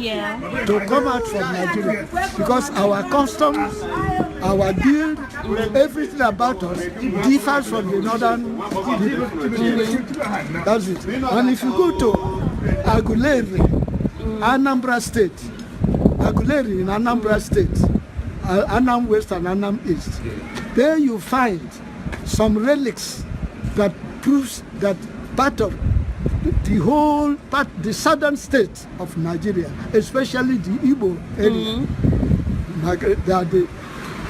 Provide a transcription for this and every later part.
to come out from Nigeria because our customs, our build, everything about us differs from the northern people. That's it. And if you go to Aguleri, Anambra State, Aguleri in Anambra State, Anam West and Anam East, there you find some relics that proves that part of the whole part, the southern state of Nigeria, especially the Igbo area, they are the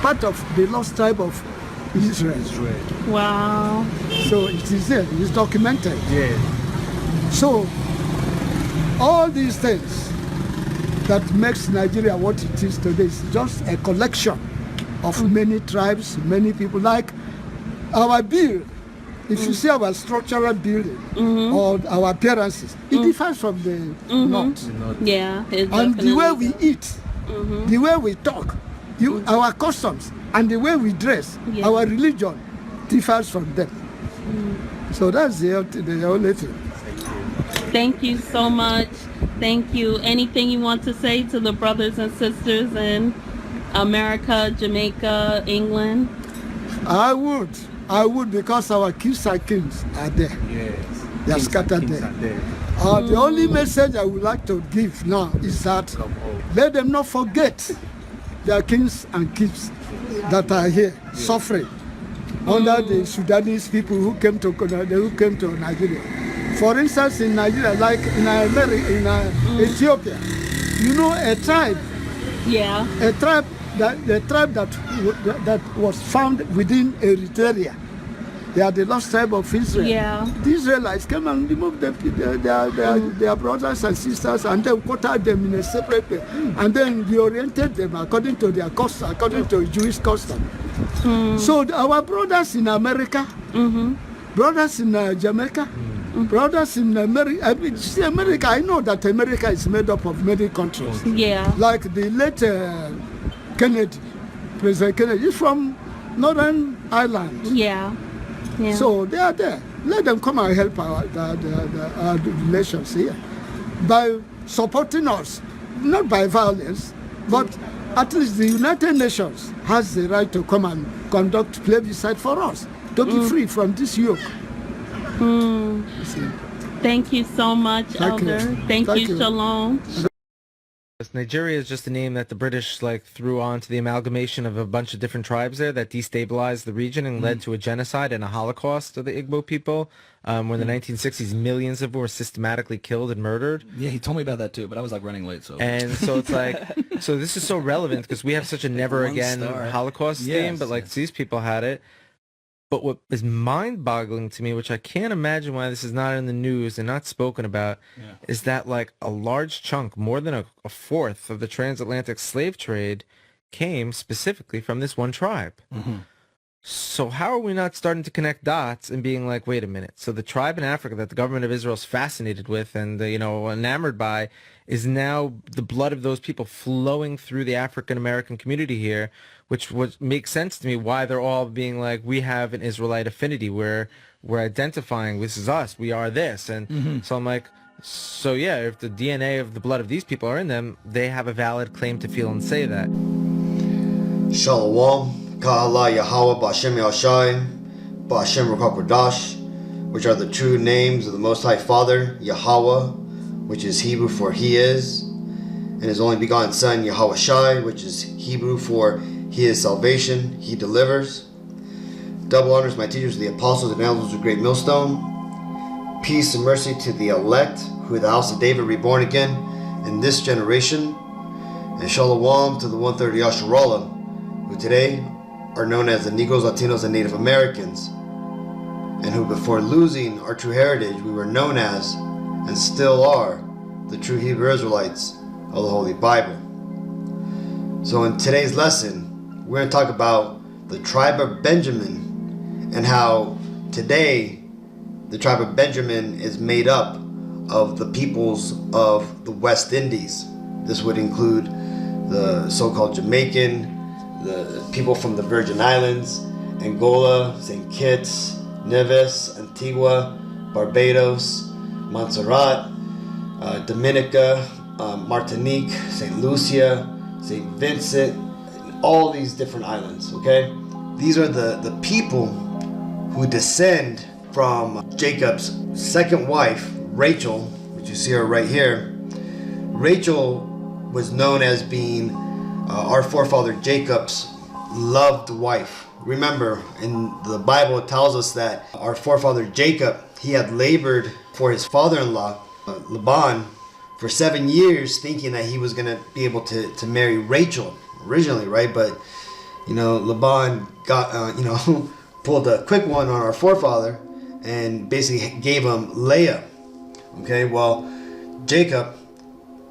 part of the lost tribe of Israel. Wow. So it is there, it's documented. Yeah. So all these things that makes Nigeria what it is today is just a collection of many tribes, many people. Like our build, if you see our structural building or our appearances, it differs from the north. Yeah. And the way we eat, the way we talk, our customs, and the way we dress, our religion differs from them. So that's the only thing. Thank you so much. Thank you. Anything you want to say to the brothers and sisters in America, Jamaica, England? I would because our kings and kings are there. Yes. They are scattered there. The only message I would like to give now is that let them not forget their kings and kings that are here suffering under the Sudanese people who came to Nigeria. For instance, in Nigeria, like in America, in Ethiopia, you know, a tribe that was found within Eritrea. They are the lost tribe of Israel. Yeah. The Israelites came and removed their brothers and sisters and then quartered them in a separate place. And then reoriented them according to their custom, according to Jewish custom. So our brothers in America, brothers in Jamaica, brothers in America, America, I know that America is made up of many countries. Yeah. Like the late Kennedy, President Kennedy, is from Northern Ireland. Yeah. Yeah. So they are there. Let them come and help our relations here by supporting us, not by violence, but at least the United Nations has the right to come and conduct plebiscite for us to be free from this yoke. Thank you so much, Elder. Thank you. Shalom. Nigeria is just a name that the British threw onto the amalgamation of a bunch of different tribes there that destabilized the region and led to a genocide and a Holocaust of the Igbo people. When in the 1960s, millions of them were systematically killed and murdered. Yeah, he told me about that too, but I was running late. So it's so this is so relevant because we have such a never again Holocaust theme, but these people had it. But what is mind-boggling to me, which I can't imagine why this is not in the news and not spoken about, is that a large chunk, more than a fourth of the transatlantic slave trade came specifically from this one tribe. So how are we not starting to connect dots and being like, wait a minute, so the tribe in Africa that the government of Israel is fascinated with and enamored by is now the blood of those people flowing through the African-American community here, which would make sense to me why they're all being like, we have an Israelite affinity, where we're identifying, this is us, we are this. And so I'm like, so yeah, if the DNA of the blood of these people are in them, they have a valid claim to feel and say that. Shalom, Ka'ala Yahweh Ba'Shem Yahshai, Ba'Shem Ruach HaKodesh, which are the true names of the Most High Father, Yahweh, which is Hebrew for He is, and His only begotten Son, Yahweh Shai, which is Hebrew for He is salvation, He delivers. Double honors my teachers, the apostles and elders of Great Millstone. Peace and mercy to the elect, who are the house of David reborn again in this generation. And shalom to the 130 Yasharallah, who today are known as the Negroes, Latinos, and Native Americans, and who before losing our true heritage, we were known as, and still are, the true Hebrew Israelites of the Holy Bible. So in today's lesson, we're going to talk about the tribe of Benjamin and how today the tribe of Benjamin is made up of the peoples of the West Indies. This would include the so-called Jamaican, the people from the Virgin Islands, Angola, St. Kitts, Nevis, Antigua, Barbados, Montserrat, Dominica, Martinique, St. Lucia, St. Vincent, all these different islands, okay? These are the people who descend from Jacob's second wife, Rachel, which you see her right here. Rachel was known as being our forefather Jacob's loved wife. Remember, in the Bible it tells us that our forefather Jacob, he had labored for his father-in-law, Laban, for 7 years, thinking that he was going to be able to marry Rachel originally, right? But, Laban got, pulled a quick one on our forefather and basically gave him Leah. Okay, well, Jacob,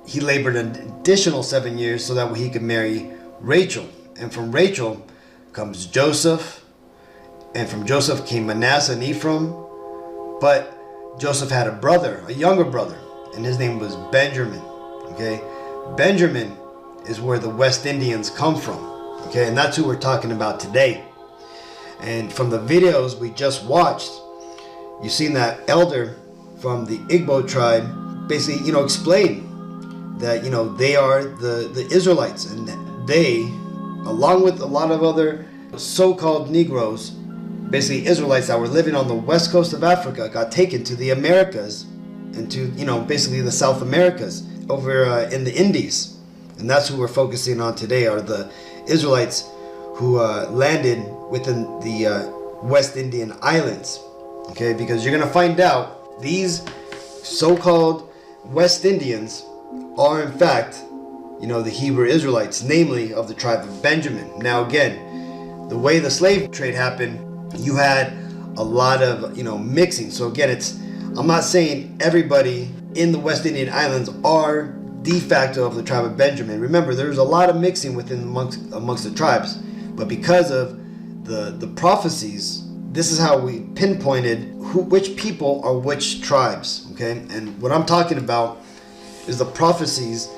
he labored an additional 7 years so that he could marry Rachel. And from Rachel comes Joseph, and from Joseph came Manasseh and Ephraim. But Joseph had a brother, a younger brother, and his name was Benjamin. Okay, Benjamin is where the West Indians come from. Okay, and that's who we're talking about today. And from the videos we just watched, you've seen that elder from the Igbo tribe basically, explain that, they are the Israelites, and they, along with a lot of other so-called Negroes, basically Israelites that were living on the west coast of Africa, got taken to the Americas and to, basically the South Americas over in the Indies. And that's who we're focusing on today, are the Israelites who landed within the West Indian Islands. Okay, because you're going to find out these so-called West Indians are in fact, the Hebrew Israelites, namely of the tribe of Benjamin. Now again, the way the slave trade happened, you had a lot of, mixing. So again, I'm not saying everybody in the West Indian Islands are de facto of the tribe of Benjamin. Remember, there's a lot of mixing amongst the tribes, but because of the prophecies, this is how we pinpointed which people are which tribes. Okay, and what I'm talking about is the prophecies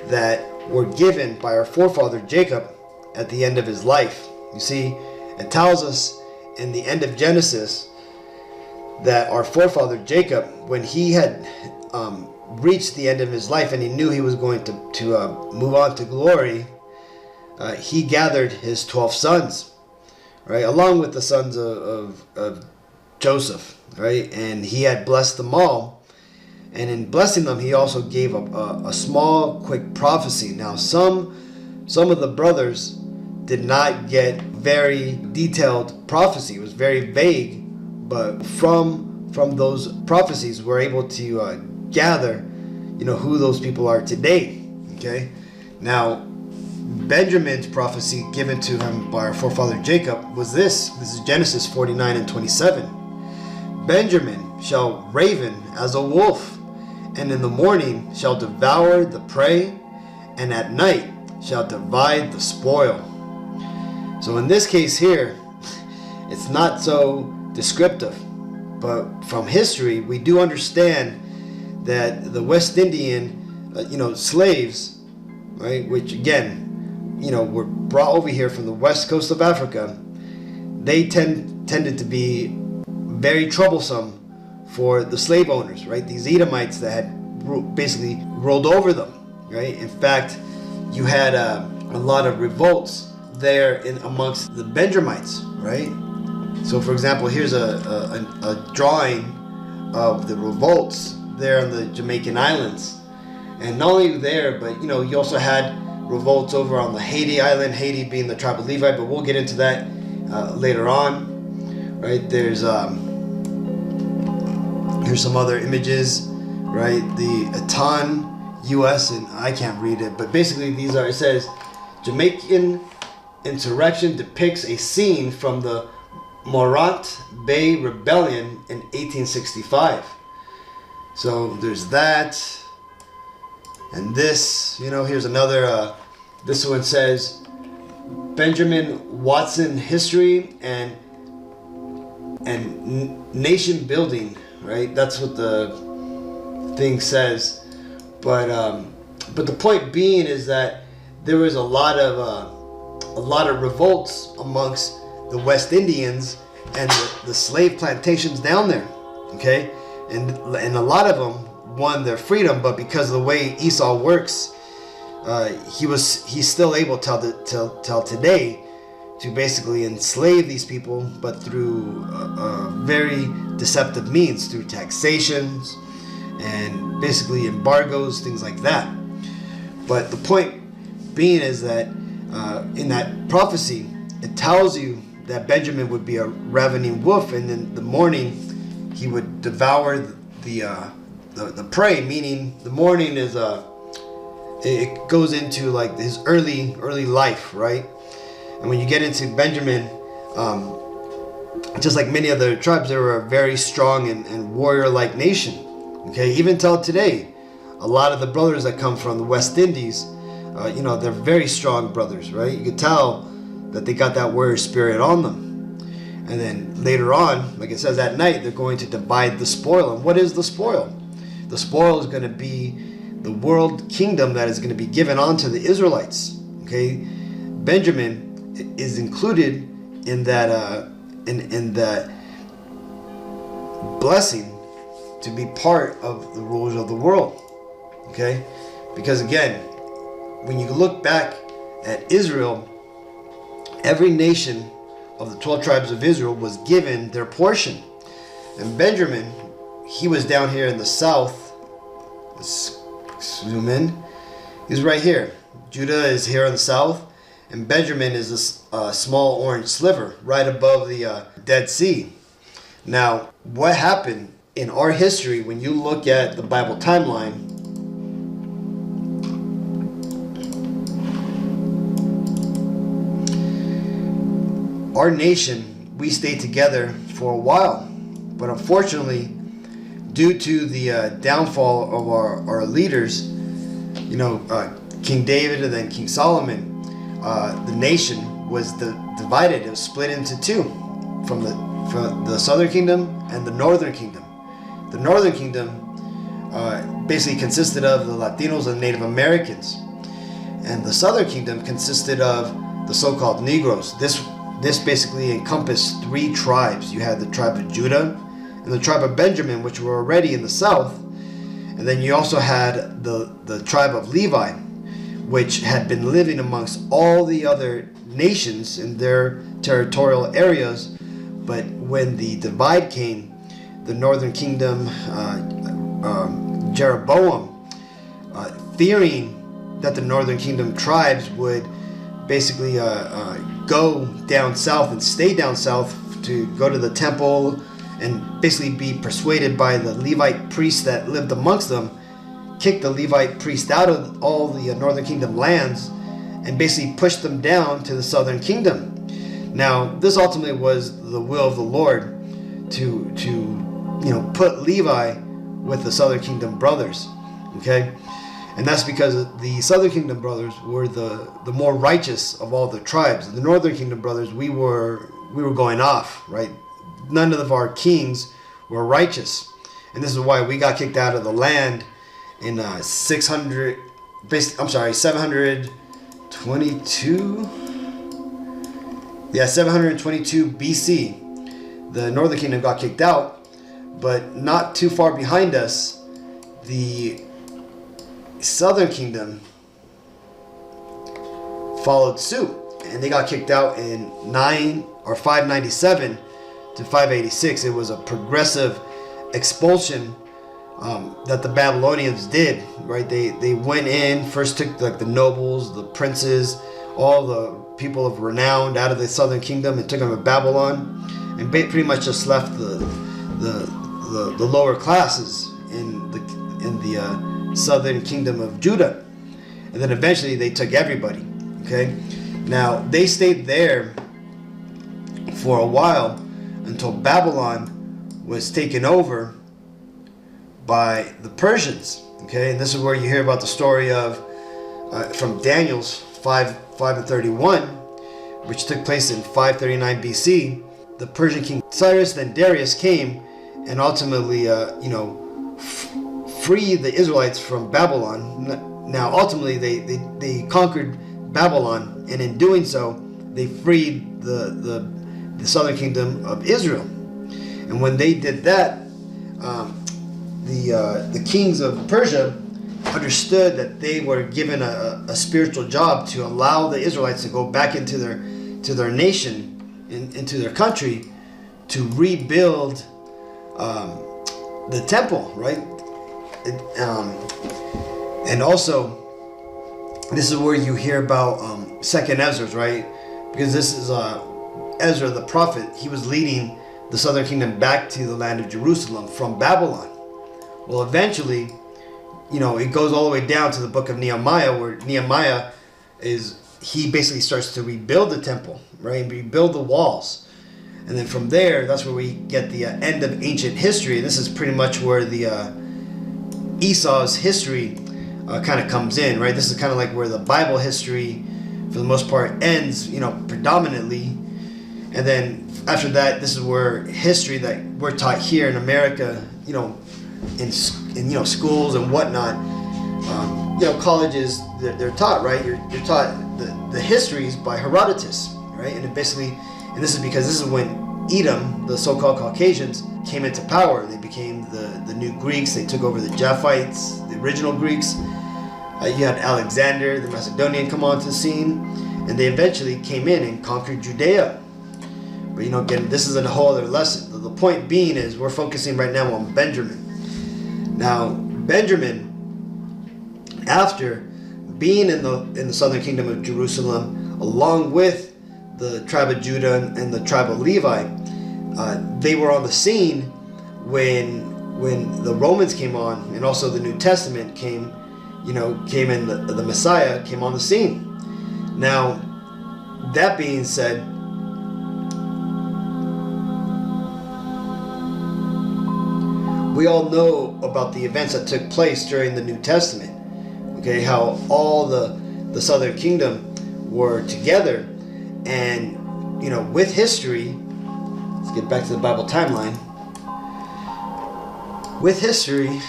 that were given by our forefather Jacob at the end of his life. You see, it tells us in the end of Genesis that our forefather Jacob, when he had reached the end of his life and he knew he was going to move on to glory, he gathered his 12 sons, right, along with the sons of Joseph, right, and he had blessed them all. And in blessing them, he also gave a small, quick prophecy. Now, some of the brothers did not get very detailed prophecy. It was very vague, but from those prophecies, we're able to gather, who those people are today. Okay, now Benjamin's prophecy given to him by our forefather Jacob was this. This is Genesis 49 and 27. Benjamin shall raven as a wolf, and in the morning shall devour the prey, and at night shall divide the spoil. So in this case here, it's not so descriptive, but from history we do understand that the West Indian, slaves, right, which again, were brought over here from the west coast of Africa, they tended to be very troublesome for the slave owners, right? These Edomites that had basically rolled over them, right? In fact, you had a lot of revolts there amongst the Benjamites, right? So, for example, here's a drawing of the revolts there on the Jamaican Islands, and not only there, but you also had revolts over on the Haiti Island, Haiti being the tribe of Levi, but we'll get into that later on, right? There's here's some other images, right? The Atan U.S., and I can't read it, but basically these are, it says, Jamaican insurrection depicts a scene from the Morant Bay Rebellion in 1865. So there's that. And this, here's another, this one says, Benjamin Watson History and Nation Building, right? That's what the thing says. But the point being is that there was a lot of revolts amongst the West Indians and the slave plantations down there, okay? And a lot of them won their freedom, but because of the way Esau works, he's still able till today to basically enslave these people, but through very deceptive means, through taxations and basically embargoes, things like that. But the point being is that in that prophecy, it tells you that Benjamin would be a ravening wolf, and in the morning he would devour the prey. Meaning, the morning is it goes into like his early life, right? And when you get into Benjamin, just like many other tribes, they were a very strong and warrior-like nation. Okay, even till today, a lot of the brothers that come from the West Indies, they're very strong brothers, right? You could tell that they got that warrior spirit on them. And then later on, like it says, at night, they're going to divide the spoil. And what is the spoil? The spoil is going to be the world kingdom that is going to be given on to the Israelites. Okay, Benjamin is included in that in that blessing to be part of the rulers of the world. Okay, because again, when you look back at Israel, every nation of the 12 tribes of Israel was given their portion. And Benjamin, he was down here in the south. Let's zoom in. He's right here. Judah is here in the south, and Benjamin is a small orange sliver right above the Dead Sea. Now, what happened in our history, when you look at the Bible timeline, our nation, we stayed together for a while, but unfortunately, due to the downfall of our leaders, King David and then King Solomon, the nation was divided. It was split into two, from the southern kingdom and the northern kingdom. The northern kingdom basically consisted of the Latinos and Native Americans, and the southern kingdom consisted of the so-called Negroes. This basically encompassed three tribes. You had the tribe of Judah and the tribe of Benjamin, which were already in the south, and then you also had the tribe of Levi, which had been living amongst all the other nations in their territorial areas. But when the divide came, the northern kingdom, Jeroboam, fearing that the northern kingdom tribes would basically go down south and stay down south to go to the temple and basically be persuaded by the Levite priests that lived amongst them, kicked the Levite priest out of all the northern kingdom lands and basically pushed them down to the southern kingdom. Now, this ultimately was the will of the Lord to put Levi with the southern kingdom brothers. Okay, and that's because the southern kingdom brothers were the more righteous of all the tribes. The northern kingdom brothers, we were going off, right? None of our kings were righteous, and this is why we got kicked out of the land in 722 BC. The northern kingdom got kicked out, but not too far behind us, the southern kingdom followed suit, and they got kicked out in 597 to 586. It was a progressive expulsion that the Babylonians did, right? They went in, first took like the nobles, the princes, all the people of renown out of the southern kingdom and took them to Babylon, and pretty much just left the lower classes in the southern kingdom of Judah. And then eventually they took everybody. Okay, now they stayed there for a while until Babylon was taken over by the Persians. Okay, and this is where you hear about the story of from Daniel's 5:31, which took place in 539 BC. The Persian king Cyrus, then Darius, came and ultimately free the Israelites from Babylon. Now ultimately they conquered Babylon, and in doing so they freed the southern kingdom of Israel. And when they did that, the kings of Persia understood that they were given a spiritual job to allow the Israelites to go back into their nation, into their country, to rebuild the temple, right? And also, this is where you hear about Second Ezra, right? Because this is Ezra the prophet. He was leading the southern kingdom back to the land of Jerusalem from Babylon. Well, eventually, it goes all the way down to the book of Nehemiah, where Nehemiah he basically starts to rebuild the temple, right? And rebuild the walls. And then from there, that's where we get the end of ancient history. And this is pretty much where the Esau's history kind of comes in, right? This is kind of like where the Bible history, for the most part, ends, predominantly. And then after that, this is where history that we're taught here in America, in schools and whatnot, colleges, they're taught, right? You're taught the histories by Herodotus, right? And this is because this is when Edom, the so-called Caucasians, came into power. They became the new Greeks. They took over the Japhites, the original Greeks. You had Alexander, the Macedonian, come onto the scene, and they eventually came in and conquered Judea. But again, this is a whole other lesson. The point being is we're focusing right now on Benjamin. Now, Benjamin, after being in the southern kingdom of Jerusalem, along with the tribe of Judah and the tribe of Levi, they were on the scene when the Romans came on, and also the New Testament came in, the Messiah came on the scene. Now, that being said, we all know about the events that took place during the New Testament. Okay, how all the southern kingdom were together, and with history. Let's get back to the Bible timeline. With history,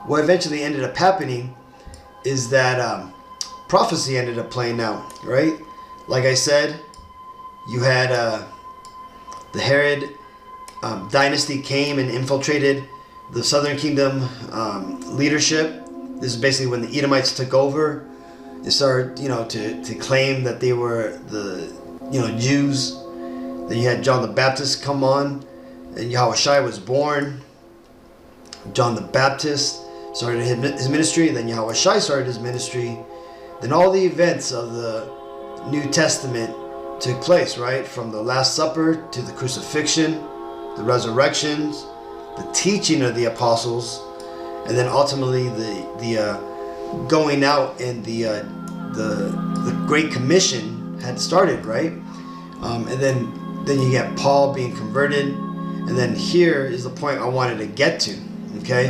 what eventually ended up happening is that prophecy ended up playing out, right? Like I said, you had the Herod dynasty came and infiltrated the southern kingdom leadership. This is basically when the Edomites took over. They started, to claim that they were the, Jews. Then you had John the Baptist come on, and Yahushua was born. John the Baptist started his ministry, then Yahushua started his ministry. Then all the events of the New Testament took place, right? From the Last Supper to the crucifixion, the resurrections, the teaching of the apostles, and then ultimately the going out, and the Great Commission had started, right? And then you get Paul being converted, and then here is the point I wanted to get to. Okay,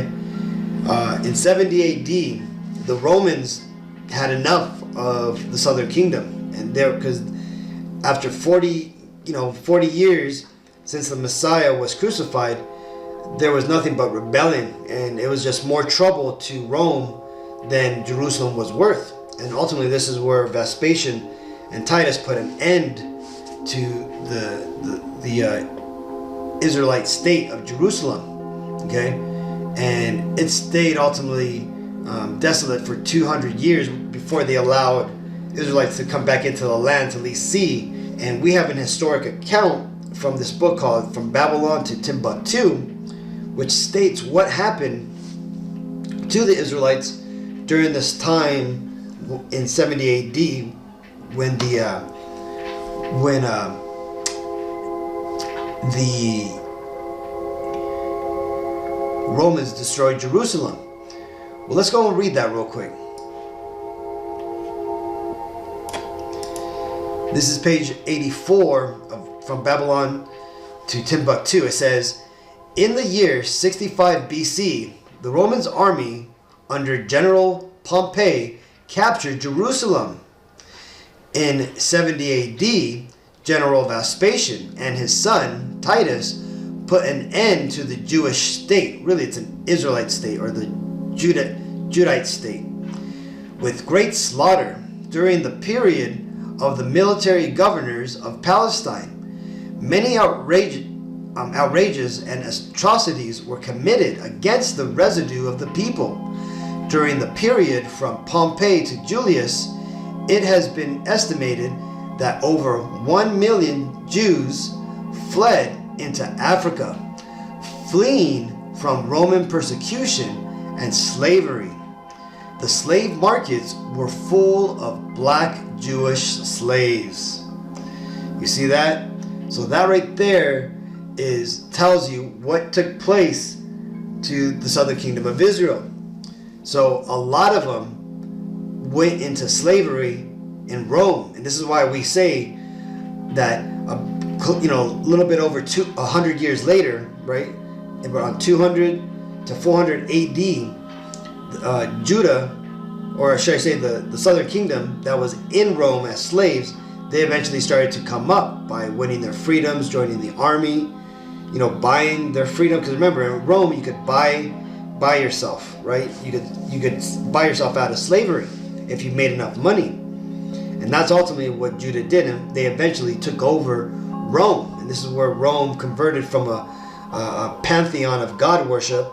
in 70 AD, the Romans had enough of the southern kingdom, and because after 40 years since the Messiah was crucified, there was nothing but rebellion, and it was just more trouble to Rome than Jerusalem was worth. And ultimately, this is where Vespasian and Titus put an end to the Israelite state of Jerusalem. Okay, and it stayed ultimately desolate for 200 years before they allowed Israelites to come back into the land to at least see. And we have an historic account from this book called From Babylon to Timbuktu, which states what happened to the Israelites during this time in 70 AD when the Romans destroyed Jerusalem. Well, let's go and read that real quick. This is page 84 of From Babylon to Timbuktu. It says, in the year 65 BC, the Romans army under General Pompey captured Jerusalem. In 70 AD, General Vespasian and his son Titus put an end to the Jewish state. Really, it's an Israelite state, or the Judite state, with great slaughter during the period of the military governors of Palestine. Many outrageous outrages and atrocities were committed against the residue of the people. During the period from Pompey to Julius, it has been estimated that over 1 million Jews fled into Africa, fleeing from Roman persecution and slavery. The slave markets were full of black Jewish slaves. You see that? So that right there tells you what took place to the southern kingdom of Israel. So a lot of them went into slavery in Rome, and this is why we say that a little bit over 100 years later, right, around 200 to 400 AD, Judah, or should I say the southern kingdom that was in Rome as slaves, they eventually started to come up by winning their freedoms, joining the army, buying their freedom. Because remember, in Rome you could buy yourself, right? You could buy yourself out of slavery if you made enough money, and that's ultimately what Judah did. And they eventually took over Rome, and this is where Rome converted from a pantheon of God worship,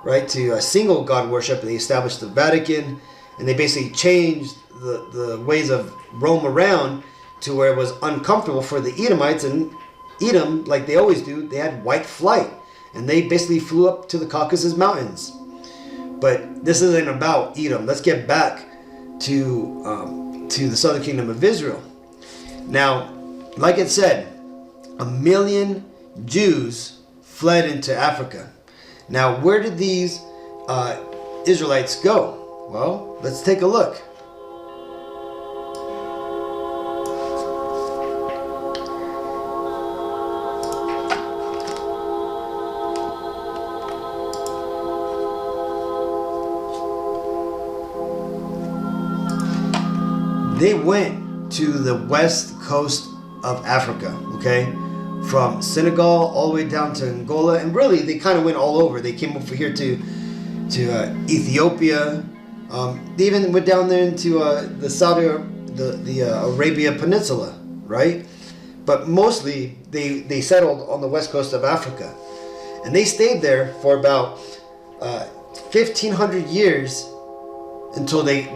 right, to a single God worship. They established the Vatican, and they basically changed the ways of Rome around to where it was uncomfortable for the Edomites. And Edom, like they always do, they had white flight, and they basically flew up to the Caucasus Mountains. But this isn't about Edom. Let's get back to the southern kingdom of Israel. Now, like it said, 1 million Jews fled into Africa. Now, where did these Israelites go? Well, let's take a look. They went to the west coast of Africa, okay? From Senegal all the way down to Angola, and really they kind of went all over. They came over here to Ethiopia. They even went down there into the Arabia Peninsula, right? But mostly they settled on the west coast of Africa, and they stayed there for about 1,500 years until the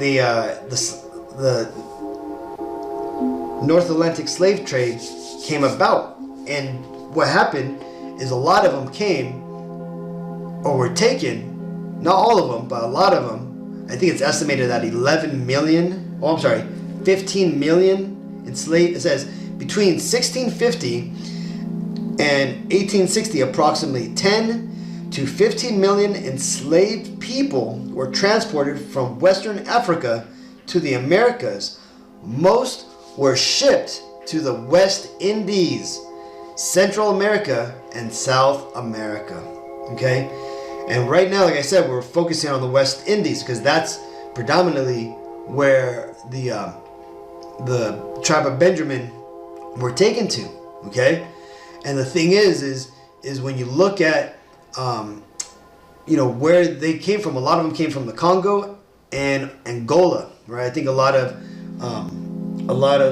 North Atlantic slave trade came about. And what happened is a lot of them came or were taken, not all of them, but a lot of them. I think it's estimated that 15 million enslaved. It says between 1650 and 1860, approximately 10 to 15 million enslaved people were transported from Western Africa to the Americas. Most were shipped to the West Indies, Central America, and South America. Okay? And right now, like I said, we're focusing on the West Indies because that's predominantly where the tribe of Benjamin were taken to. Okay? And the thing is when you look at where they came from, a lot of them came from the Congo and Angola, right? I think a lot of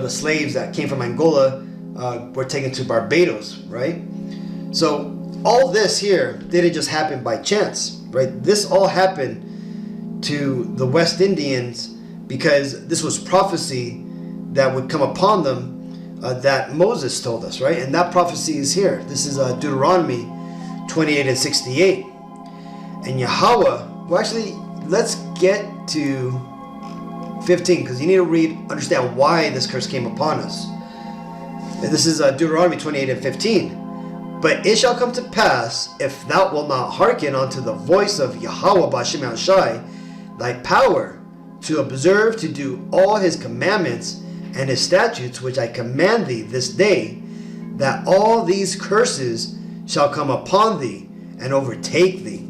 the slaves that came from Angola were taken to Barbados, right? So all this here didn't just happen by chance, right? This all happened to the West Indians because this was prophecy that would come upon them that Moses told us, right? And that prophecy is here. This is Deuteronomy 28 and 68. And Yahweh, well, actually, let's get to 15, because you need to understand why this curse came upon us. And this is Deuteronomy 28 and 15. But it shall come to pass, if thou wilt not hearken unto the voice of Yahweh B'Shem Yahushai, thy power, to observe to do all his commandments and his statutes which I command thee this day, that all these curses shall come upon thee and overtake thee.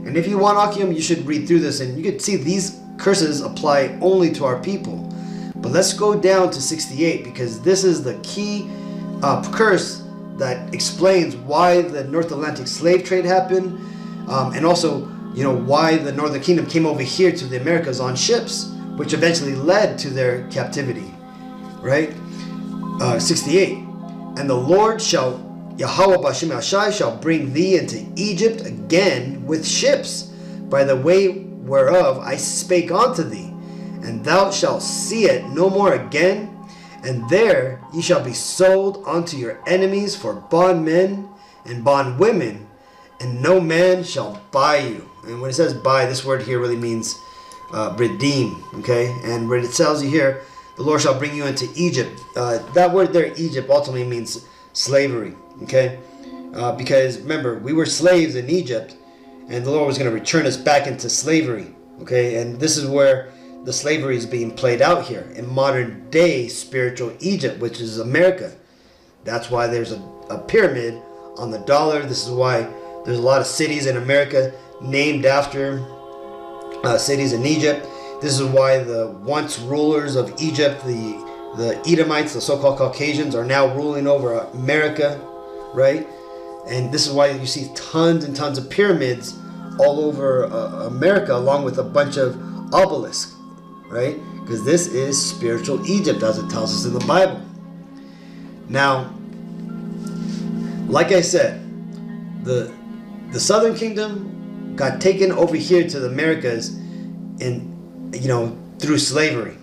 And if you want, Akim, you should read through this, and you can see these curses apply only to our people. But let's go down to 68, because this is the key curse that explains why the North Atlantic slave trade happened, and also, why the Northern Kingdom came over here to the Americas on ships, which eventually led to their captivity. Right? 68. And the Lord shall Yahweh B'Shem Yahshai shall bring thee into Egypt again with ships, by the way whereof I spake unto thee, and thou shalt see it no more again. And there ye shall be sold unto your enemies for bondmen and bondwomen, and no man shall buy you. And when it says buy, this word here really means redeem, okay? And when it tells you here, the Lord shall bring you into Egypt, that word there, Egypt, ultimately means slavery, okay? Because remember, we were slaves in Egypt, and the Lord was going to return us back into slavery, okay? And this is where the slavery is being played out here in modern day spiritual Egypt, which is America. That's why there's a pyramid on the dollar. This is why there's a lot of cities in America named after cities in Egypt. This is why the once rulers of Egypt, the Edomites, the so-called Caucasians, are now ruling over America, right? And this is why you see tons and tons of pyramids all over America, along with a bunch of obelisks, right? Because this is spiritual Egypt, as it tells us in the Bible. Now, like I said, the southern kingdom got taken over here to the Americas through slavery.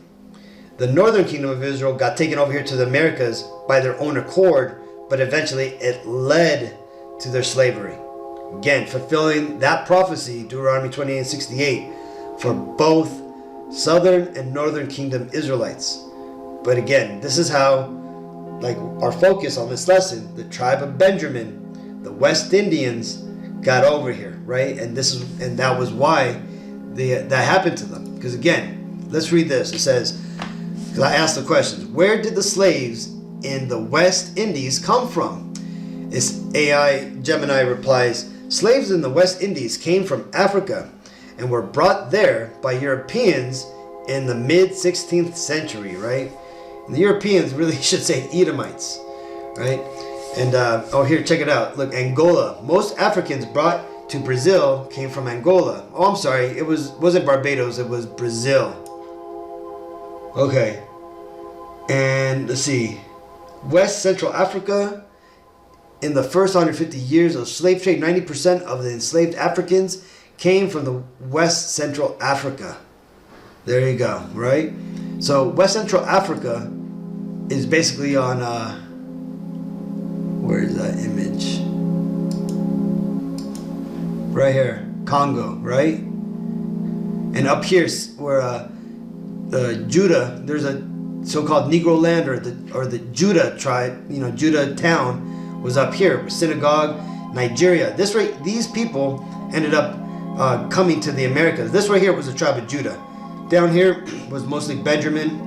The northern kingdom of Israel got taken over here to the Americas by their own accord, but eventually it led to their slavery. Again, fulfilling that prophecy, Deuteronomy 28:68, for both southern and northern kingdom Israelites. But again, this is how, like, our focus on this lesson, the tribe of Benjamin, the West Indians got over here, right? And that was why that happened to them. Because again, let's read this. It says, because I asked the questions, where did the slaves in the West Indies come from? It's AI Gemini replies, slaves in the West Indies came from Africa and were brought there by Europeans in the mid-16th century, right? And the Europeans really should say Edomites, right? And, here, check it out. Look, Angola. Most Africans brought to Brazil came from Angola. Oh, I'm sorry. It wasn't Barbados. It was Brazil. Okay. And let's see. West Central Africa. In the first 150 years of slave trade, 90% of the enslaved Africans came from the West Central Africa. There you go, right? So West Central Africa is basically on, where is that image? Right here, Congo, right? And up here, where Judah, there's a so-called Negro land, or the Judah tribe, Judah town was up here, synagogue, Nigeria. These people ended up coming to the Americas. This right here was the tribe of Judah. Down here was mostly Benjamin,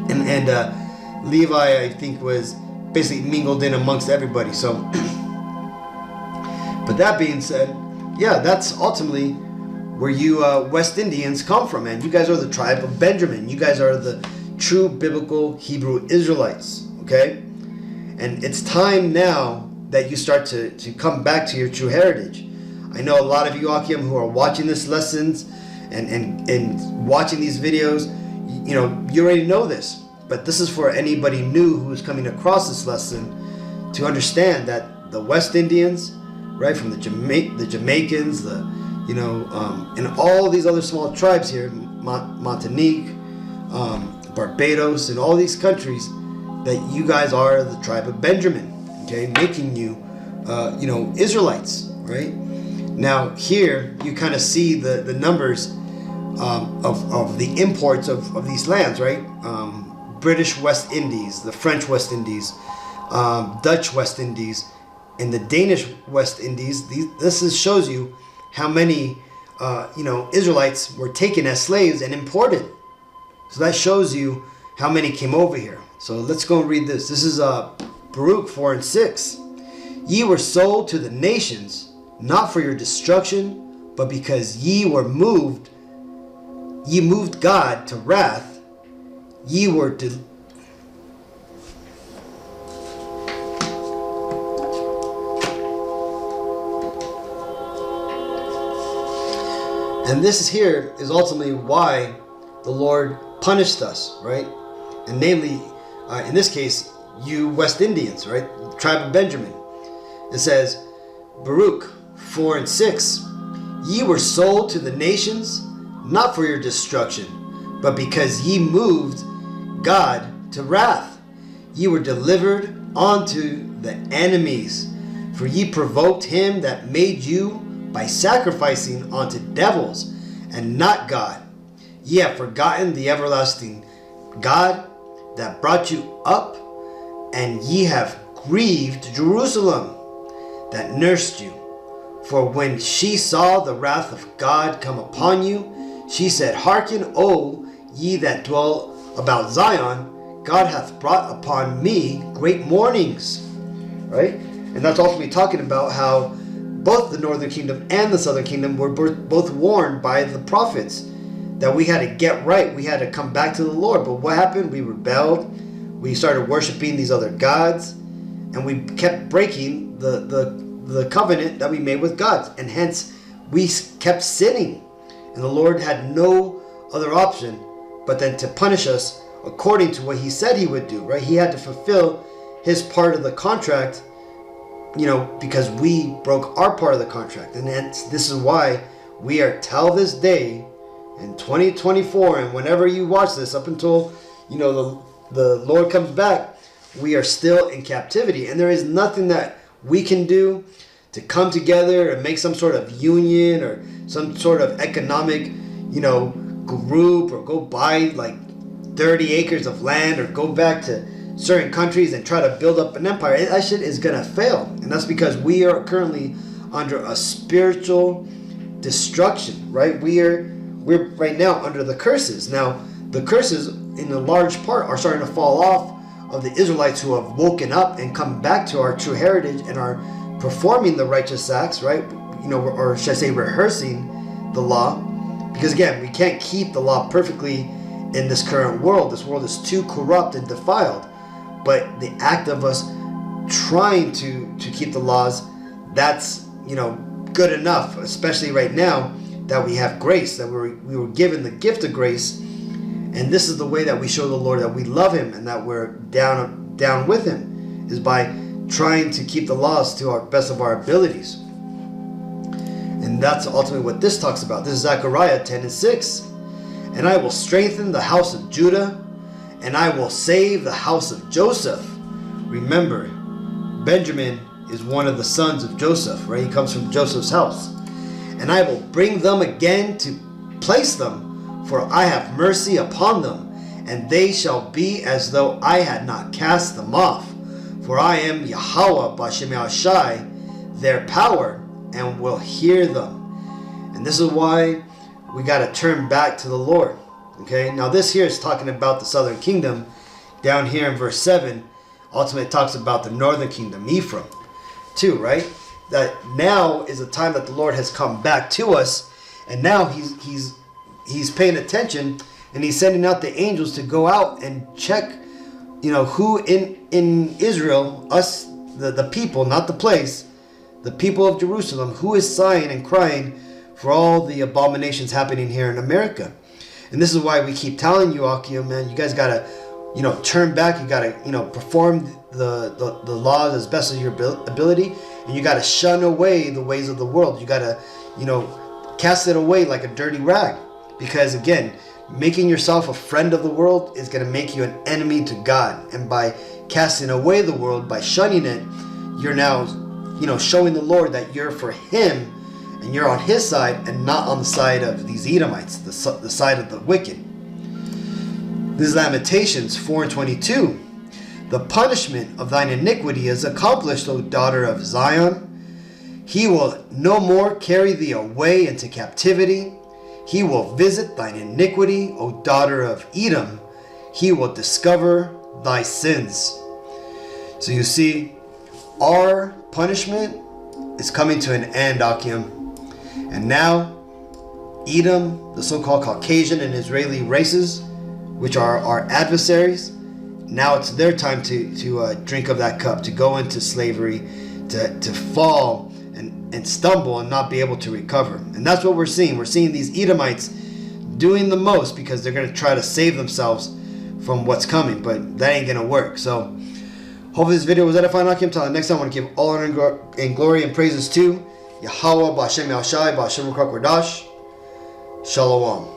and Levi, I think, was basically mingled in amongst everybody. So, but that being said, yeah, that's ultimately where you West Indians come from, man. You guys are the tribe of Benjamin. You guys are the true biblical Hebrew Israelites, okay? And it's time now that you start to come back to your true heritage. I know a lot of you, Akim, who are watching these lessons and watching these videos, you already know this. But this is for anybody new who is coming across this lesson to understand that the West Indians, right, from the Jamaicans, and all these other small tribes here, Martinique, Barbados, and all these countries, that you guys are the tribe of Benjamin, okay, making you, Israelites, right? Now here you kind of see the numbers of the imports of these lands, right? British West Indies, the French West Indies, Dutch West Indies, and the Danish West Indies. This shows you how many Israelites were taken as slaves and imported. So that shows you how many came over here. So let's go and read this. This is Baruch 4:6. Ye were sold to the nations, not for your destruction, but because ye moved God to wrath. Ye were and this here is ultimately why the Lord punished us, right? And namely, in this case, you West Indians, right? The tribe of Benjamin. It says, Baruch 4 and 6, ye were sold to the nations, not for your destruction, but because ye moved God to wrath. Ye were delivered unto the enemies, for ye provoked him that made you by sacrificing unto devils, and not God. Ye have forgotten the everlasting God that brought you up, and ye have grieved Jerusalem that nursed you. For when she saw the wrath of God come upon you, she said, Hearken, O ye that dwell about Zion, God hath brought upon me great mournings. Right? And that's ultimately talking about how both the northern kingdom and the southern kingdom were both warned by the prophets that we had to get right. We had to come back to the Lord. But what happened? We rebelled. We started worshiping these other gods. And we kept breaking the covenant that we made with God. And hence, we kept sinning. And the Lord had no other option but then to punish us according to what he said he would do, right? He had to fulfill his part of the contract, because we broke our part of the contract. And hence, this is why we are till this day in 2024, and whenever you watch this, up until, the Lord comes back, we are still in captivity. And there is nothing that we can do to come together and make some sort of union or some sort of economic, group, or go buy like 30 acres of land or go back to certain countries and try to build up an empire. That shit is gonna fail. And that's because we are currently under a spiritual destruction, right? We're right now under the curses. Now, the curses in a large part are starting to fall off of the Israelites who have woken up and come back to our true heritage and are performing the righteous acts, right? Or should I say rehearsing the law. Because again, we can't keep the law perfectly in this current world. This world is too corrupt and defiled. But the act of us trying to keep the laws, that's, good enough, especially right now that we have grace, that we were given the gift of grace. And this is the way that we show the Lord that we love him and that we're down with him, is by trying to keep the laws to our best of our abilities. And that's ultimately what this talks about. This is Zechariah 10 and 6. And I will strengthen the house of Judah, and I will save the house of Joseph. Remember, Benjamin is one of the sons of Joseph, right? He comes from Joseph's house. And I will bring them again to place them, for I have mercy upon them, and they shall be as though I had not cast them off. For I am Yahweh B'Shem Yahushai, their power, and will hear them. And this is why we got to turn back to the Lord. Okay, now this here is talking about the southern kingdom. Down here in verse 7, ultimately it talks about the northern kingdom, Ephraim, too, right? That now is a time that the Lord has come back to us, and now he's paying attention, and he's sending out the angels to go out and check, who in Israel, us, the people, not the place, the people of Jerusalem, who is sighing and crying for all the abominations happening here in America. And this is why we keep telling you, Akio, man, you guys gotta, turn back. You gotta, perform the laws as best as your ability, and you gotta shun away the ways of the world. You gotta, cast it away like a dirty rag, because again, making yourself a friend of the world is gonna make you an enemy to God. And by casting away the world, by shunning it, you're now, showing the Lord that you're for him and you're on his side and not on the side of these Edomites, the side of the wicked. This is Lamentations 4:22. The punishment of thine iniquity is accomplished, O daughter of Zion. He will no more carry thee away into captivity. He will visit thine iniquity, O daughter of Edom. He will discover thy sins. So you see, our punishment is coming to an end, Akim. And now, Edom, the so-called Caucasian and Israeli races, which are our adversaries, now it's their time to drink of that cup, to go into slavery, to fall and stumble and not be able to recover. And that's what we're seeing. We're seeing these Edomites doing the most because they're going to try to save themselves from what's coming, but that ain't going to work. So Hopefully this video was edifying. Until next time, I want to give all honor and glory and praises to Yahweh, Ba'Shem Yahshai, Ba'Shem Ruach HaKodesh. Shalom.